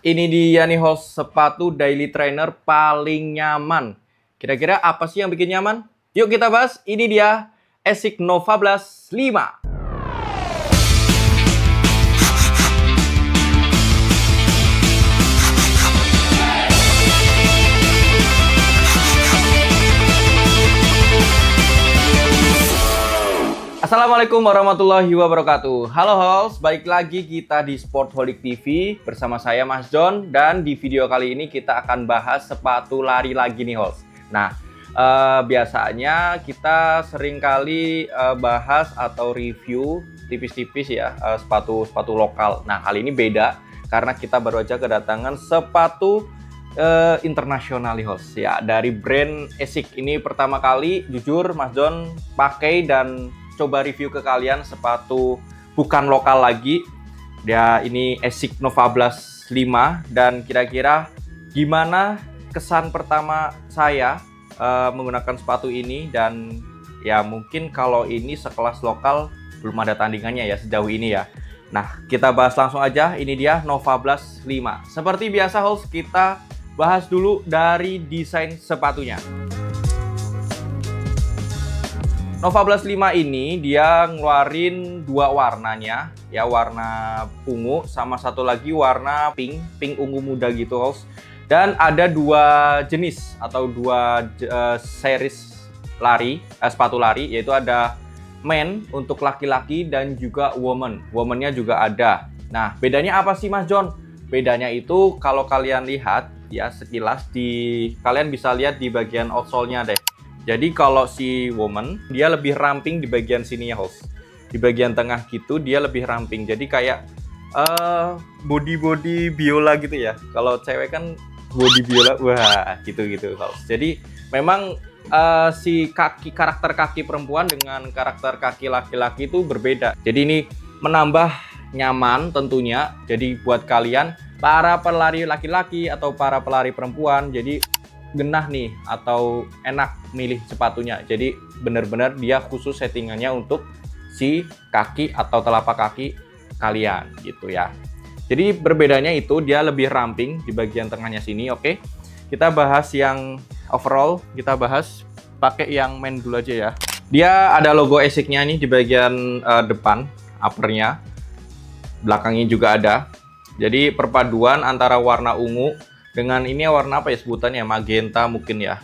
Ini dia nih host sepatu daily trainer paling nyaman. Kira-kira apa sih yang bikin nyaman? Yuk kita bahas, ini dia Asics Nova Blast 5. Assalamualaikum warahmatullahi wabarakatuh. Halo host, balik lagi kita di Sportholic TV bersama saya Mas John. Dan di video kali ini kita akan bahas sepatu lari lagi nih host. Nah, biasanya kita seringkali bahas atau review tipis-tipis ya sepatu lokal. Nah, kali ini beda karena kita baru aja kedatangan sepatu internasional nih host ya, dari brand Asics. Ini pertama kali jujur Mas John pakai dan coba review ke kalian sepatu bukan lokal lagi. Ya, ini Asics Nova Blast 5. Dan kira-kira gimana kesan pertama saya menggunakan sepatu ini. Dan ya mungkin kalau ini sekelas lokal belum ada tandingannya ya sejauh ini ya. Nah, kita bahas langsung aja. Ini dia Nova Blast 5. Seperti biasa host, kita bahas dulu dari desain sepatunya. Nova Blast 5 ini dia ngeluarin dua warnanya ya, warna ungu sama satu lagi warna pink ungu muda gitu host. Dan ada dua jenis atau dua series lari, sepatu lari, yaitu ada men untuk laki-laki dan juga womannya juga ada. Nah, bedanya apa sih Mas John? Bedanya itu kalau kalian lihat ya sekilas, kalian bisa lihat di bagian outsole-nya deh. Jadi kalau si woman dia lebih ramping di bagian sini ya host. Di bagian tengah gitu dia lebih ramping. Jadi kayak body biola gitu ya. Kalau cewek kan body biola, wah gitu host. Jadi memang si karakter kaki perempuan dengan karakter kaki laki-laki itu berbeda. Jadi ini menambah nyaman tentunya. Jadi buat kalian para pelari laki-laki atau para pelari perempuan, jadi genah nih atau enak milih sepatunya. Jadi benar-benar dia khusus settingannya untuk si kaki atau telapak kaki kalian gitu ya. Jadi berbedanya itu dia lebih ramping di bagian tengahnya sini. Oke, kita bahas yang overall. Kita bahas pakai yang men dulu aja ya. Dia ada logo Asics-nya nih di bagian depan uppernya, belakangnya juga ada. Jadi perpaduan antara warna ungu dengan ini warna apa ya sebutannya, magenta mungkin ya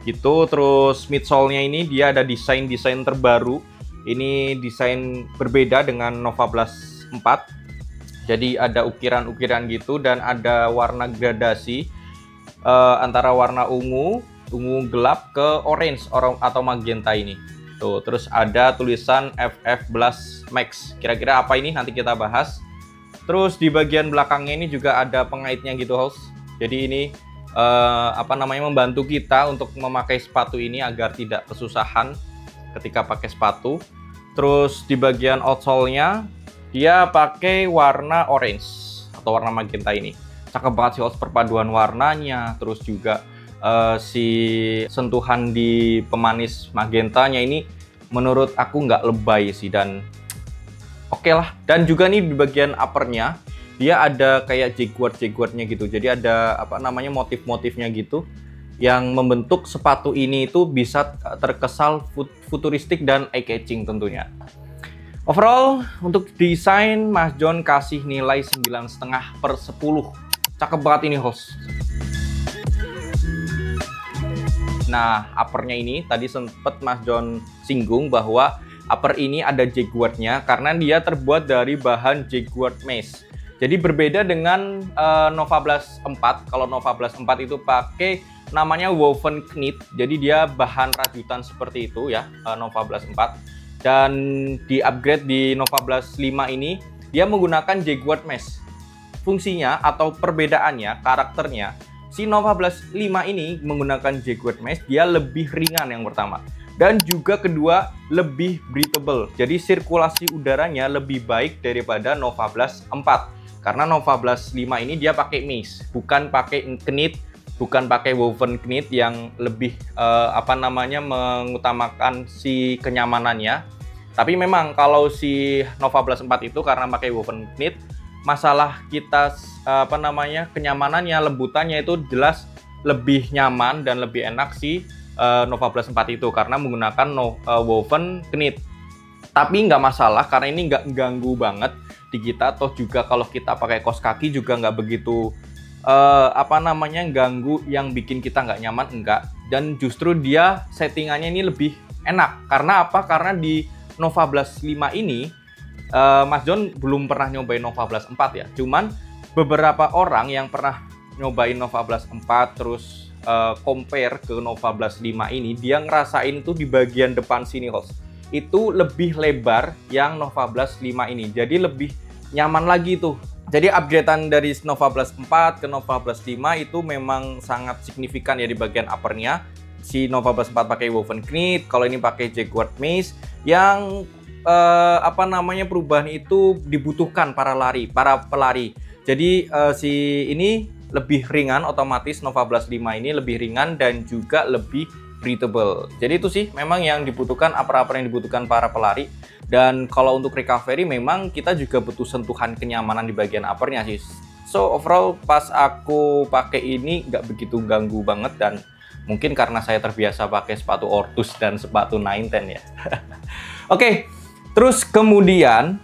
gitu. Terus midsole-nya ini dia ada desain terbaru. Ini desain berbeda dengan Nova Blast 4. Jadi ada ukiran-ukiran gitu dan ada warna gradasi antara warna ungu gelap ke orange atau magenta ini. Tuh, terus ada tulisan FF Blast Max. Kira-kira apa ini nanti kita bahas. Terus di bagian belakangnya ini juga ada pengaitnya gitu host. Jadi ini membantu kita untuk memakai sepatu ini agar tidak kesusahan ketika pakai sepatu. Terus di bagian outsole-nya dia pakai warna orange atau warna magenta ini. Cakep banget sih host, perpaduan warnanya. Terus juga si sentuhan di pemanis magentanya ini menurut aku nggak lebay sih, dan oke lah. Dan juga nih di bagian uppernya dia ada kayak jaguar-jaguarnya gitu. Jadi ada motif-motifnya gitu yang membentuk sepatu ini itu bisa terkesan futuristik dan eye-catching tentunya. Overall untuk desain Mas John kasih nilai 9,5/10. Cakep banget ini host. Nah, uppernya ini tadi sempet Mas John singgung bahwa upper ini ada jaguarnya karena dia terbuat dari bahan jaguar mesh. Jadi berbeda dengan Nova Blast 4. Kalau Nova Blast 4 itu pakai namanya woven knit. Jadi dia bahan rajutan seperti itu ya, Nova Blast 4. Dan di upgrade di Nova Blast 5 ini dia menggunakan jaguar mesh. Fungsinya atau perbedaannya, karakternya, si Nova Blast 5 ini menggunakan jaguar mesh, dia lebih ringan yang pertama. Dan juga kedua, lebih breathable. Jadi sirkulasi udaranya lebih baik daripada Nova Blast 4. Karena Nova Blast 5 ini dia pakai mesh, bukan pakai knit, bukan pakai woven knit yang lebih mengutamakan si kenyamanannya. Tapi memang kalau si Nova Blast 4 itu karena pakai woven knit, masalah kita kenyamanannya, lembutannya itu jelas lebih nyaman dan lebih enak si Nova Blast 4 itu karena menggunakan woven knit. Tapi nggak masalah karena ini nggak ganggu banget di kita. Toh juga kalau kita pakai kaos kaki juga nggak begitu ganggu yang bikin kita nggak nyaman, enggak. Dan justru dia settingannya ini lebih enak. Karena apa? Karena di Nova Blast 5 ini Mas John belum pernah nyobain Nova Blast 4 ya. Cuman beberapa orang yang pernah nyobain Nova Blast 4 terus compare ke Nova Blast 5 ini, dia ngerasain tuh di bagian depan sini host. Itu lebih lebar yang Nova Blast 5 ini. Jadi lebih nyaman lagi tuh. Jadi upgradean dari Nova Blast 4 ke Nova Blast 5 itu memang sangat signifikan ya di bagian uppernya. Si Nova Blast 4 pakai woven knit, kalau ini pakai jacquard mesh yang perubahan itu dibutuhkan para pelari. Jadi si ini lebih ringan, otomatis Nova Blast 5 ini lebih ringan dan juga lebih breathable. Jadi itu sih memang yang dibutuhkan, upper yang dibutuhkan para pelari. Dan kalau untuk recovery memang kita juga butuh sentuhan kenyamanan di bagian uppernya sih. So overall pas aku pakai ini nggak begitu ganggu banget, dan mungkin karena saya terbiasa pakai sepatu Ortus dan sepatu 910 ya. Oke. Terus kemudian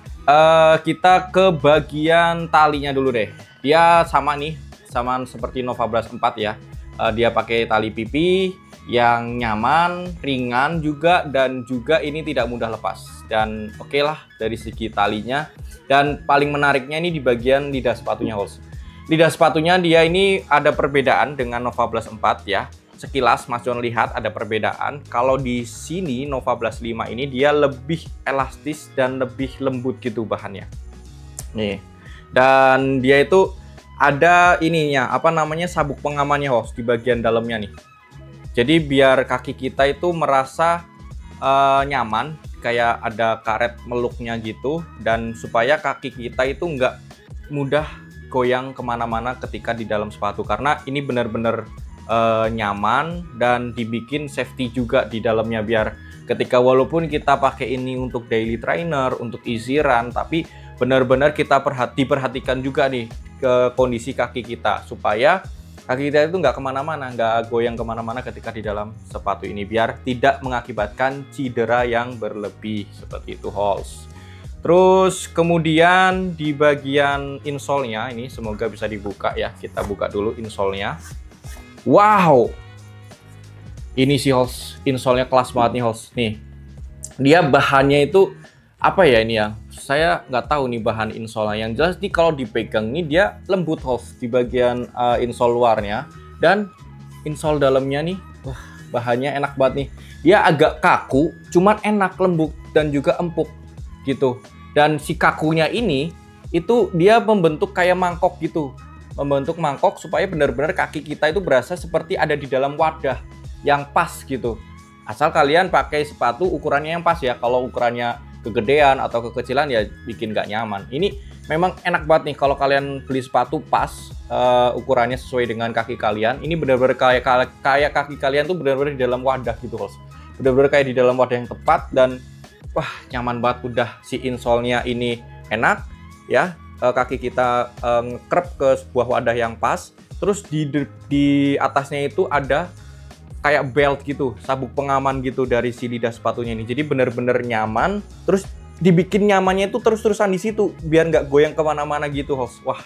kita ke bagian talinya dulu deh. Dia sama nih, sama seperti Nova Blast 4 ya. Dia pakai tali pipi yang nyaman, ringan juga, dan juga ini tidak mudah lepas. Dan oke lah dari segi talinya. Dan paling menariknya ini di bagian lidah sepatunya, host. Lidah sepatunya dia ini ada perbedaan dengan Nova Blast 4 ya. Sekilas Mas John lihat ada perbedaan. Kalau di sini Nova Blast 5 ini dia lebih elastis dan lebih lembut gitu bahannya. Nih. Dan dia itu ada ininya, sabuk pengamannya host di bagian dalamnya nih. Jadi biar kaki kita itu merasa nyaman, kayak ada karet meluknya gitu, dan supaya kaki kita itu nggak mudah goyang kemana-mana ketika di dalam sepatu, karena ini benar-benar nyaman dan dibikin safety juga di dalamnya, biar ketika walaupun kita pakai ini untuk daily trainer, untuk easy run, tapi benar-benar kita diperhatikan juga nih ke kondisi kaki kita, supaya kaki kita itu nggak kemana-mana, nggak goyang kemana-mana ketika di dalam sepatu ini, biar tidak mengakibatkan cedera yang berlebih seperti itu, host. Terus kemudian di bagian insole-nya ini semoga bisa dibuka ya, kita buka dulu insole-nya. Wow, ini sih host, insole-nya kelas banget nih host. Nih, dia bahannya itu apa ya ini ya? Saya nggak tahu nih bahan insole-nya. Yang jelas nih kalau dipegang nih dia lembut host di bagian insole luarnya, dan insole dalamnya nih, wah bahannya enak banget nih. Dia agak kaku, cuman enak, lembut dan juga empuk gitu. Dan si kakunya ini itu dia membentuk kayak mangkok gitu. Membentuk mangkok supaya benar-benar kaki kita itu berasa seperti ada di dalam wadah yang pas gitu. Asal kalian pakai sepatu ukurannya yang pas ya. Kalau ukurannya kegedean atau kekecilan ya bikin nggak nyaman. Ini memang enak banget nih kalau kalian beli sepatu pas ukurannya sesuai dengan kaki kalian. Ini benar-benar kayak kaki kalian tuh benar-benar di dalam wadah gitu, host. Benar-benar kayak di dalam wadah yang tepat, dan wah nyaman banget. Udah si insole-nya ini enak ya. Kaki kita ngekrep ke sebuah wadah yang pas. Terus di atasnya itu ada kayak belt gitu, sabuk pengaman gitu dari si lidah sepatunya ini. Jadi bener-bener nyaman. Terus dibikin nyamannya itu terus-terusan di situ, biar nggak goyang kemana-mana gitu, host. Wah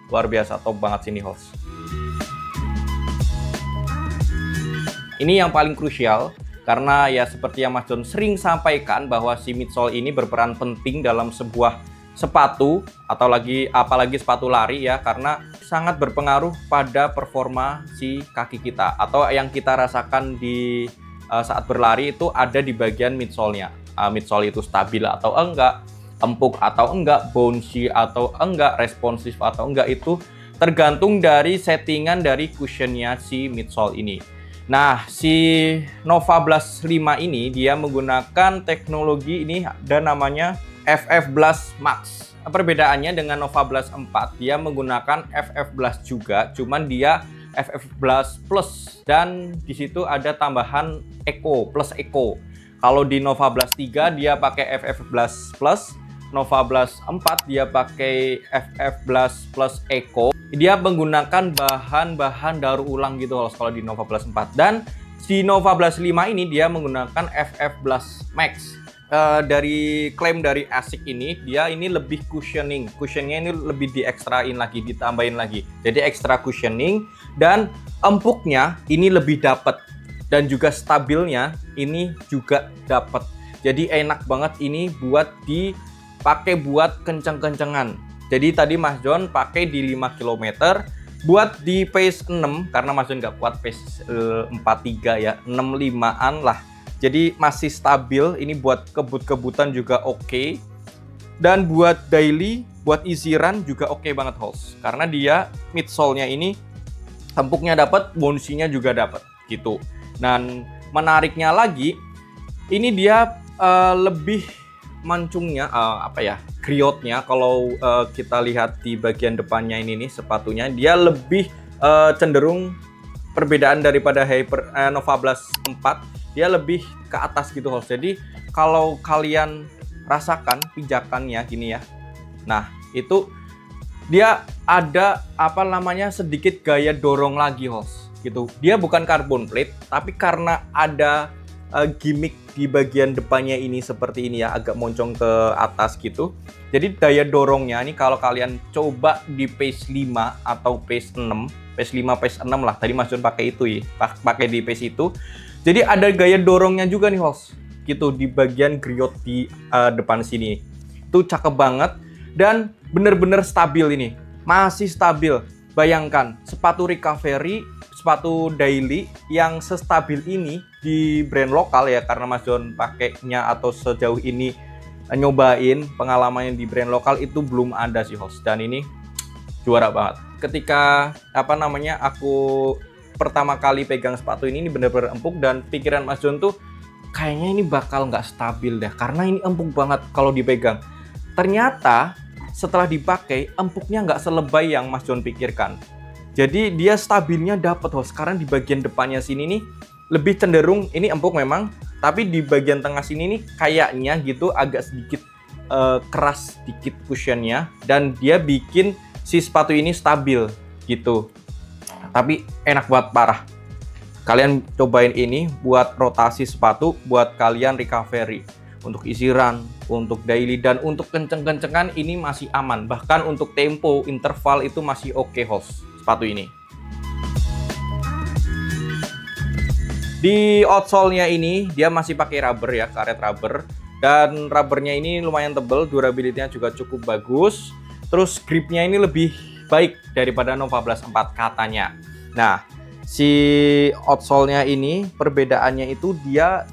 luar biasa, top banget sini, host. Ini yang paling krusial, karena ya seperti yang Mas John sering sampaikan bahwa si midsole ini berperan penting dalam sebuah sepatu, atau apalagi sepatu lari ya, karena sangat berpengaruh pada performa si kaki kita, atau yang kita rasakan di saat berlari itu ada di bagian midsole-nya. Midsole itu stabil atau enggak, empuk atau enggak, bouncy atau enggak, responsif atau enggak, itu tergantung dari settingan dari cushionnya si midsole ini. Nah, si Nova Blast 5 ini dia menggunakan teknologi ini dan namanya FF Blast Max. Perbedaannya dengan Nova Blast 4, dia menggunakan FF Blast juga, cuman dia FF Blast Plus, dan di situ ada tambahan Eco plus Eco. Kalau di Nova Blast 3 dia pakai FF Blast Plus, Nova Blast 4 dia pakai FF Blast Plus Eco. Dia menggunakan bahan-bahan daur ulang gitu kalau di Nova Blast 4. Dan di Nova Blast 5 ini dia menggunakan FF Blast Max. Dari klaim dari ASIC ini, dia ini lebih cushioning. Cushionnya ini lebih diekstrain lagi, ditambahin lagi. Jadi extra cushioning dan empuknya ini lebih dapat. Dan juga stabilnya ini juga dapat. Jadi enak banget ini buat dipakai buat kenceng-kencengan. Jadi tadi Mas John pakai di 5 km. Buat di pace 6, karena Mas John nggak kuat pace 43 ya, 65-an lah. Jadi masih stabil, ini buat kebut-kebutan juga oke. Dan buat daily, buat easy run juga oke banget Halls. Karena dia midsole-nya ini empuknya dapat, bouncy-nya juga dapat gitu. Dan menariknya lagi, ini dia lebih mancungnya, griotnya. Kalau kita lihat di bagian depannya ini nih sepatunya, dia lebih cenderung perbedaan daripada Nova Blast 4. Dia lebih ke atas gitu Halls. Jadi kalau kalian rasakan pijakannya gini ya, nah itu dia ada sedikit gaya dorong lagi Halls gitu. Dia bukan carbon plate, tapi karena ada gimmick di bagian depannya ini seperti ini ya, agak moncong ke atas gitu. Jadi daya dorongnya ini kalau kalian coba di pace 5 atau pace 6, pace 5, pace 6 lah. Tadi Mas John pakai itu ya, pakai di pace itu. Jadi ada gaya dorongnya juga nih Halls gitu di bagian griot di depan sini. Itu cakep banget dan bener-bener stabil ini. Masih stabil. Bayangkan sepatu recovery, sepatu daily yang sestabil ini di brand lokal ya, karena Mas John pakainya atau sejauh ini nyobain pengalamannya di brand lokal itu belum ada sih Halls. Dan ini juara banget. Ketika aku pertama kali pegang sepatu ini bener-bener empuk, dan pikiran Mas John tuh kayaknya ini bakal nggak stabil deh karena ini empuk banget kalau dipegang. Ternyata setelah dipakai empuknya nggak selebay yang Mas John pikirkan. Jadi dia stabilnya dapat Halls. Sekarang di bagian depannya sini nih lebih cenderung ini empuk memang, tapi di bagian tengah sini nih kayaknya gitu agak sedikit keras sedikit cushionnya, dan dia bikin si sepatu ini stabil gitu. Tapi enak banget parah. Kalian cobain ini buat rotasi sepatu, buat kalian recovery, untuk easy run, untuk daily, dan untuk kenceng-kencengan ini masih aman. Bahkan untuk tempo, interval itu masih oke Halls sepatu ini. Di outsole-nya ini dia masih pakai rubber ya, karet rubber. Dan rubbernya ini lumayan tebal, durability-nya juga cukup bagus. Terus gripnya ini lebih baik daripada Nova Blast 4 katanya. Nah, si outsole-nya ini perbedaannya itu dia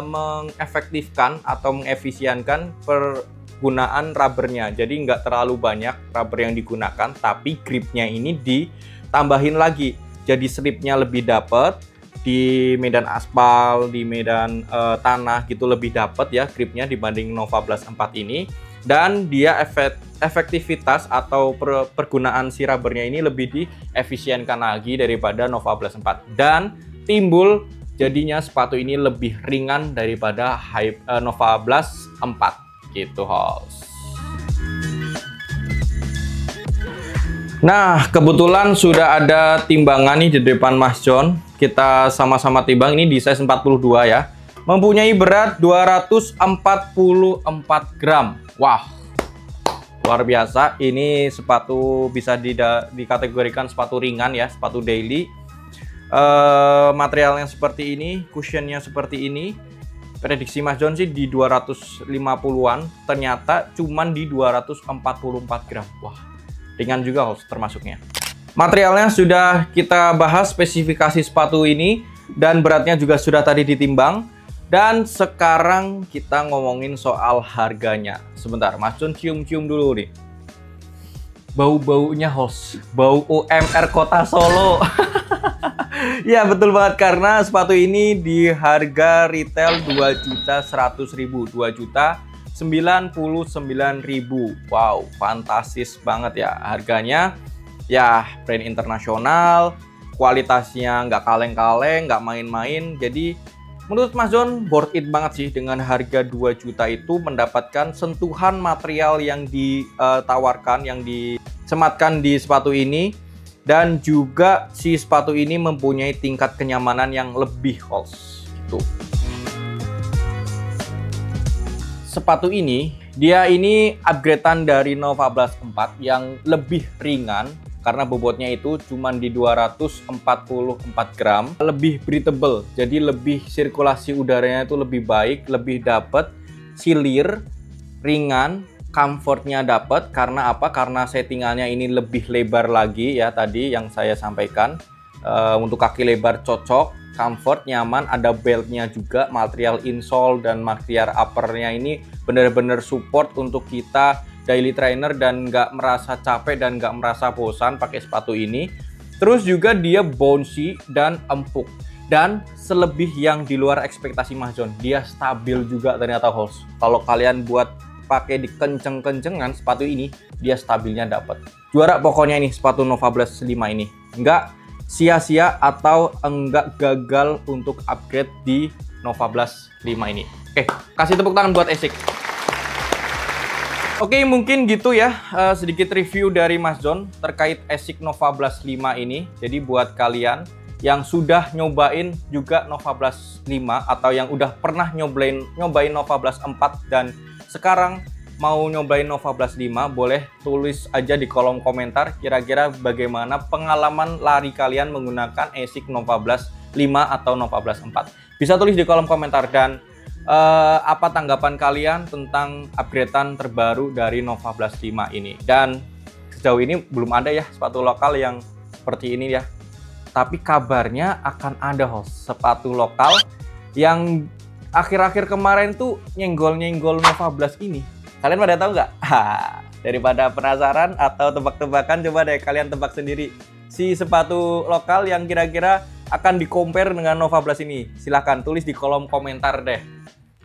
mengefektifkan atau mengefisienkan penggunaan rubbernya. Jadi nggak terlalu banyak rubber yang digunakan, tapi gripnya ini ditambahin lagi. Jadi slipnya lebih dapat di medan aspal, di medan tanah gitu lebih dapat ya gripnya dibanding Nova Blast 4 ini. Dan dia efektivitas atau pergunaan si rubbernya ini lebih diefisienkan lagi daripada Nova Blast 4. Dan timbul jadinya sepatu ini lebih ringan daripada Nova Blast 4 gitu Halls. Nah, kebetulan sudah ada timbangan nih di depan Mas John. Kita sama-sama timbang, ini di size 42 ya. Mempunyai berat 244 gram. Wah, luar biasa. Ini sepatu bisa dikategorikan sepatu ringan ya, sepatu daily. Materialnya seperti ini, cushionnya seperti ini. Prediksi Mas John sih di 250-an, ternyata cuman di 244 gram. Wah, ringan juga Halls termasuknya. Materialnya sudah kita bahas, spesifikasi sepatu ini, dan beratnya juga sudah tadi ditimbang. Dan sekarang kita ngomongin soal harganya. Sebentar, Mas John cium-cium dulu nih. Bau-baunya Halls, bau UMR Kota Solo. Ya betul banget, karena sepatu ini di harga retail 2.100.000, 2.099.000. Wow, fantastis banget ya harganya. Ya, brand internasional, kualitasnya nggak kaleng-kaleng, nggak main-main. Jadi Menurut Mas John, worth it banget sih dengan harga 2 juta itu mendapatkan sentuhan material yang ditawarkan, yang disematkan di sepatu ini. Dan juga si sepatu ini mempunyai tingkat kenyamanan yang lebih halus. Gitu. Sepatu ini, dia ini upgradean dari Nova Blast 4 yang lebih ringan. Karena bobotnya itu cuma di 244 gram, lebih breathable, jadi lebih sirkulasi udaranya itu lebih baik, lebih dapat, silir, ringan, comfortnya dapat. Karena apa? Karena settingannya ini lebih lebar lagi ya, tadi yang saya sampaikan. Untuk kaki lebar cocok, comfort, nyaman, ada beltnya juga, material insole dan material uppernya ini benar-benar support untuk kita daily trainer dan nggak merasa capek dan nggak merasa bosan pakai sepatu ini. Terus juga dia bouncy dan empuk. Dan selebih yang di luar ekspektasi Mas John, dia stabil juga ternyata host. Kalau kalian buat pakai di kenceng-kencengan sepatu ini, dia stabilnya dapat. Juara pokoknya ini sepatu Nova Blast 5 ini. Nggak sia-sia atau enggak gagal untuk upgrade di Nova Blast 5 ini. Oke, kasih tepuk tangan buat Asics. Oke, mungkin gitu ya sedikit review dari Mas John terkait Asics Nova Blast 5 ini. Jadi buat kalian yang sudah nyobain juga Nova Blast 5 atau yang udah pernah nyobain Nova Blast 4 dan sekarang mau nyobain Nova Blast 5, boleh tulis aja di kolom komentar kira-kira bagaimana pengalaman lari kalian menggunakan Asics Nova Blast 5 atau Nova Blast 4. Bisa tulis di kolom komentar. Dan apa tanggapan kalian tentang upgradean terbaru dari Nova Blast 5 ini. Dan sejauh ini belum ada ya sepatu lokal yang seperti ini ya. Tapi kabarnya akan ada host sepatu lokal yang akhir-akhir kemarin tuh nyenggol-nyenggol Nova Blast ini. Kalian pada tahu nggak? Daripada penasaran atau tebak-tebakan, coba deh kalian tebak sendiri si sepatu lokal yang kira-kira akan di-compare dengan Nova Blast ini. Silahkan tulis di kolom komentar deh.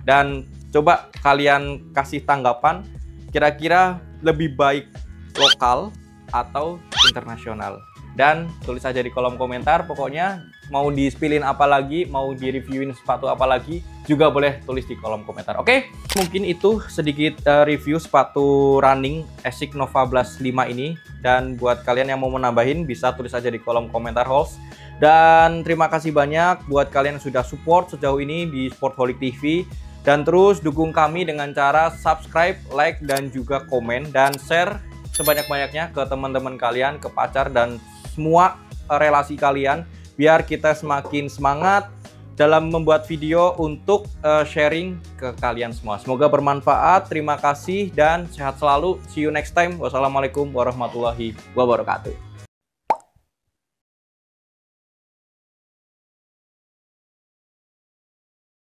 Dan coba kalian kasih tanggapan kira-kira lebih baik lokal atau internasional. Dan tulis aja di kolom komentar, pokoknya mau di-spillin apa lagi, mau di-reviewin sepatu apa lagi, juga boleh tulis di kolom komentar. Oke, mungkin itu sedikit review sepatu running Asics Nova Blast 5 ini. Dan buat kalian yang mau menambahin, bisa tulis aja di kolom komentar host. Dan terima kasih banyak buat kalian yang sudah support sejauh ini di Sportholic TV. Dan terus dukung kami dengan cara subscribe, like, dan juga komen. Dan share sebanyak-banyaknya ke teman-teman kalian, ke pacar, dan semua relasi kalian. Biar kita semakin semangat dalam membuat video untuk sharing ke kalian semua. Semoga bermanfaat, terima kasih, dan sehat selalu. See you next time. Wassalamualaikum warahmatullahi wabarakatuh.